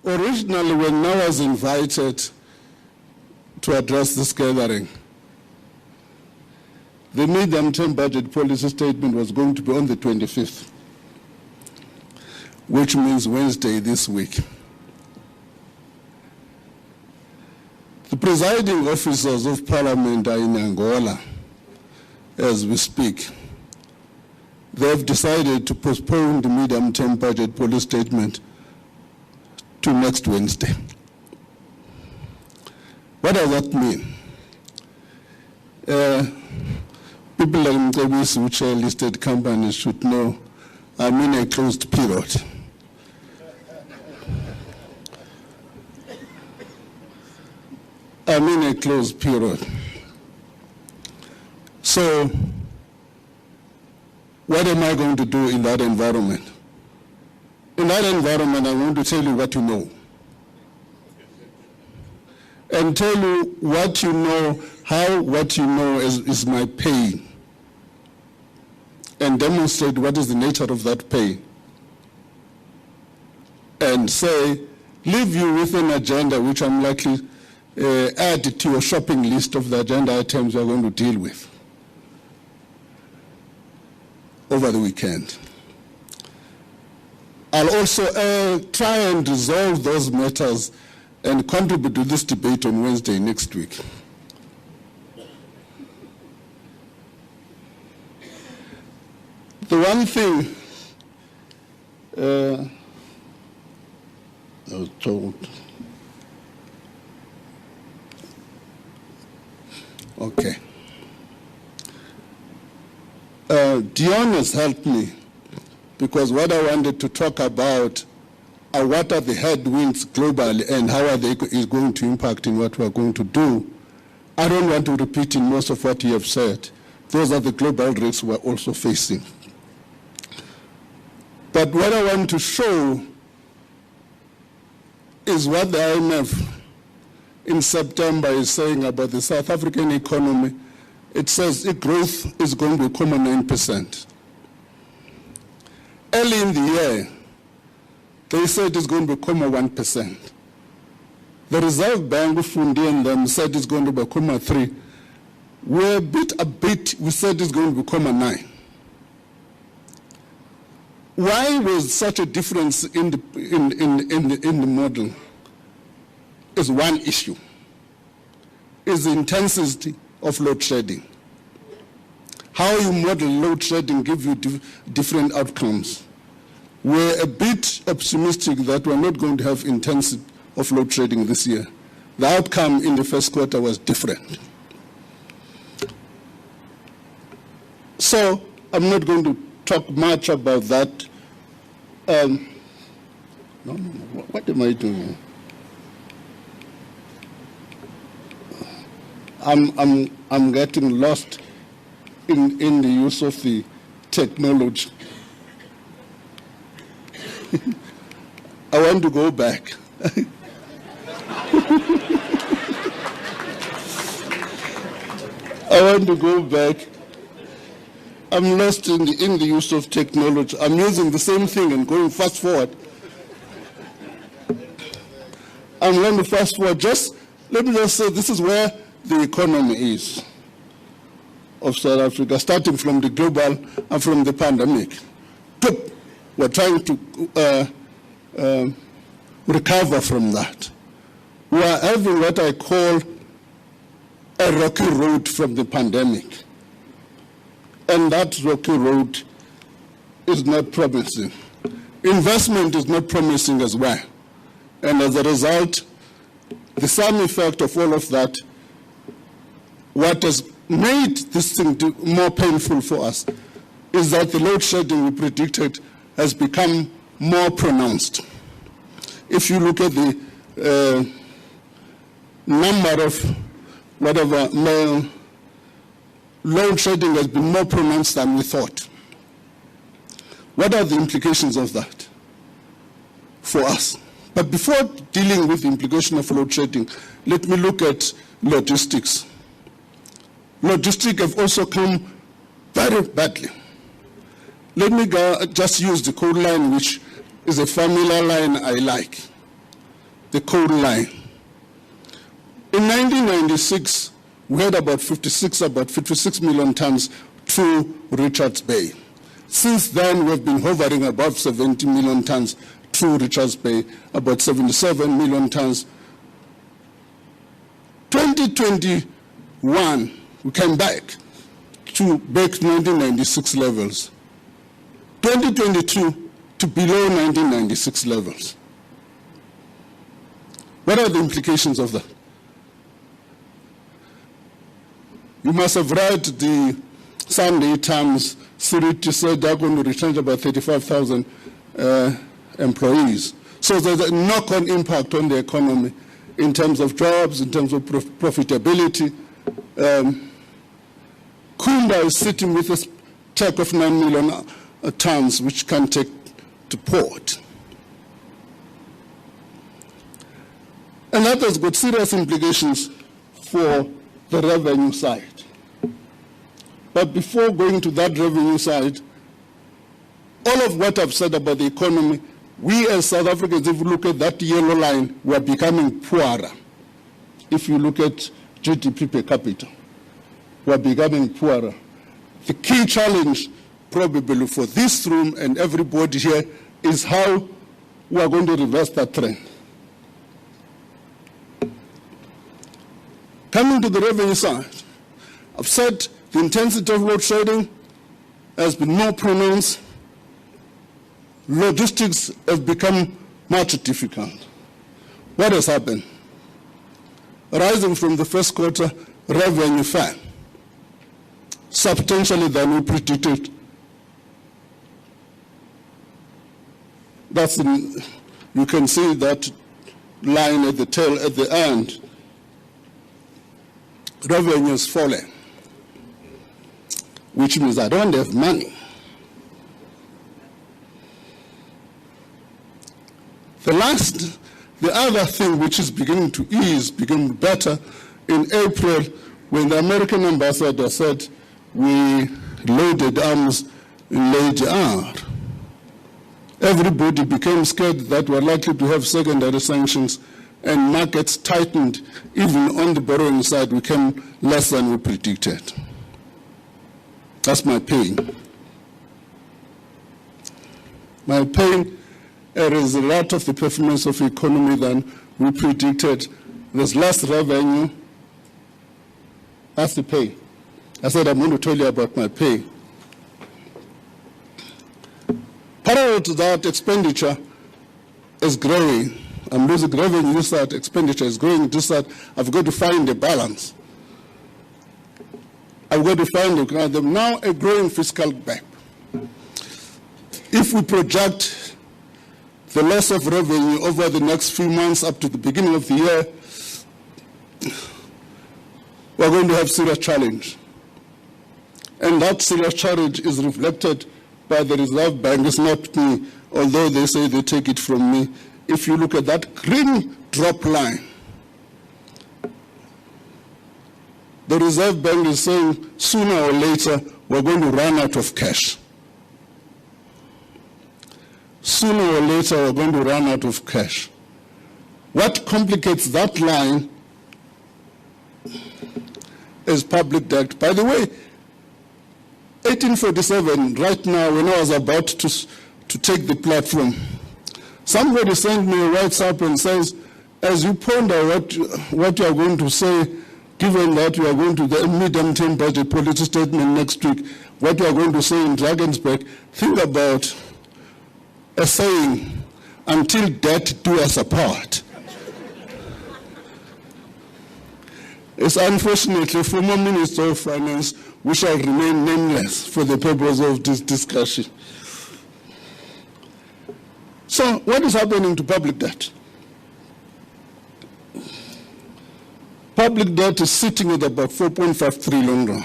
Originally, when I was invited to address this gathering, the medium-term budget policy statement was going to be on the 25th, which means Wednesday this week. The presiding officers of Parliament are in Angola as we speak. They have decided to postpone the medium-term budget policy statement to next Wednesday. What does that mean? People like Mcebisi, which are listed companies, should know I'm in a closed period. I'm in a closed period. So, what am I going to do in that environment? In that environment, I'm going to tell you what you know. And tell you what you know, how what you know is my pain. And demonstrate what is the nature of that pain. And say, leave you with an agenda which I'm likely add to your shopping list of the agenda items you're going to deal with over the weekend. I'll also try and resolve those matters and contribute to this debate on Wednesday next week. The one thing I was told, okay. Dion has helped me because what I wanted to talk about are what are the headwinds globally and how are they going to impact in what we're going to do. I don't want to repeat in most of what you have said. Those are the global risks we're also facing. But what I want to show is what the IMF in September is saying about the South African economy. It says its growth is going to be 9%. Early in the year, they said it's going to be 1%. The Reserve Bank of Fundi and them said it's going to be 3%. We're we said it's going to be 9%. Why was such a difference in the model? Is one issue. Is the intensity of load shedding. How you model load shedding give you different outcomes. We're a bit optimistic that we're not going to have intensity of load shedding this year. The outcome in the first quarter was different. So I'm not going to talk much about that. What am I doing? I'm getting lost in the use of the technology. I want to go back. I want to go back. I'm lost in the use of technology. I'm using the same thing and going fast forward. I'm going to fast forward. Let me just say this is where the economy is of South Africa, starting from the global and from the pandemic. We're trying to recover from that. We are having what I call a rocky road from the pandemic. And that rocky road is not promising. Investment is not promising as well. And as a result, the sum effect of all of that, what has made this thing more painful for us is that the load shedding we predicted has become more pronounced. If you look at the number of load shedding has been more pronounced than we thought. What are the implications of that for us? But before dealing with the implication of load shedding, let me look at logistics. Logistics have also come very badly. Let me just use the coal line which is a familiar line I like, the coal line. In 1996, we had about 56 million tons through Richards Bay. Since then, we've been hovering above 70 million tons through Richards Bay, about 77 million tons. 2021, we came back to 1996 levels. 2022, to below 1996 levels. What are the implications of that? You must have read the Sunday Times. Siriti said they're going to retrench about 35,000 employees. So there's a knock-on impact on the economy in terms of jobs, in terms of profitability. Kumba is sitting with a tech of 9 million tons, which can take to port. And that has got serious implications for the revenue side. But before going to that revenue side, all of what I've said about the economy, we as South Africans, if you look at that yellow line, we are becoming poorer. If you look at GDP per capita, we are becoming poorer. The key challenge probably for this room and everybody here is how we are going to reverse that trend. Coming to the revenue side, I've said the intensity of load shedding has been more pronounced. Logistics have become much difficult. What has happened? Rising from the first quarter, revenue fell substantially than we predicted. You can see that line at the tail, at the end. Revenue is falling, which means I don't have money. The other thing which is beginning to ease, became better in April, when the American ambassador said we loaded arms in Lady R. Everybody became scared that we're likely to have secondary sanctions, and markets tightened. Even on the borrowing side, we came less than we predicted. That's my pain. My pain is a result of the performance of the economy than we predicted. There's less revenue. That's the pain. I said I'm going to tell you about my pain. Parallel to that, expenditure is growing. I'm losing revenue this side, expenditure is growing this side. I've got to find a balance. I've got to find now a growing fiscal gap. If we project the loss of revenue over the next few months up to the beginning of the year, we're going to have serious challenge. And that serious challenge is reflected by the Reserve Bank. It's not me, although they say they take it from me. If you look at that green drop line, the Reserve Bank is saying sooner or later we're going to run out of cash. Sooner or later we're going to run out of cash. What complicates that line is public debt. By the way, 1847, right now, when I was about to take the platform, somebody sent me a WhatsApp and says, as you ponder what you are going to say, given that you are going to the medium-term budget policy statement next week, what you are going to say in Drakensberg, think about a saying, until death do us apart. It's unfortunately former Minister of Finance, we shall remain nameless for the purpose of this discussion. So what is happening to public debt? Public debt is sitting at about 4.5 trillion rand.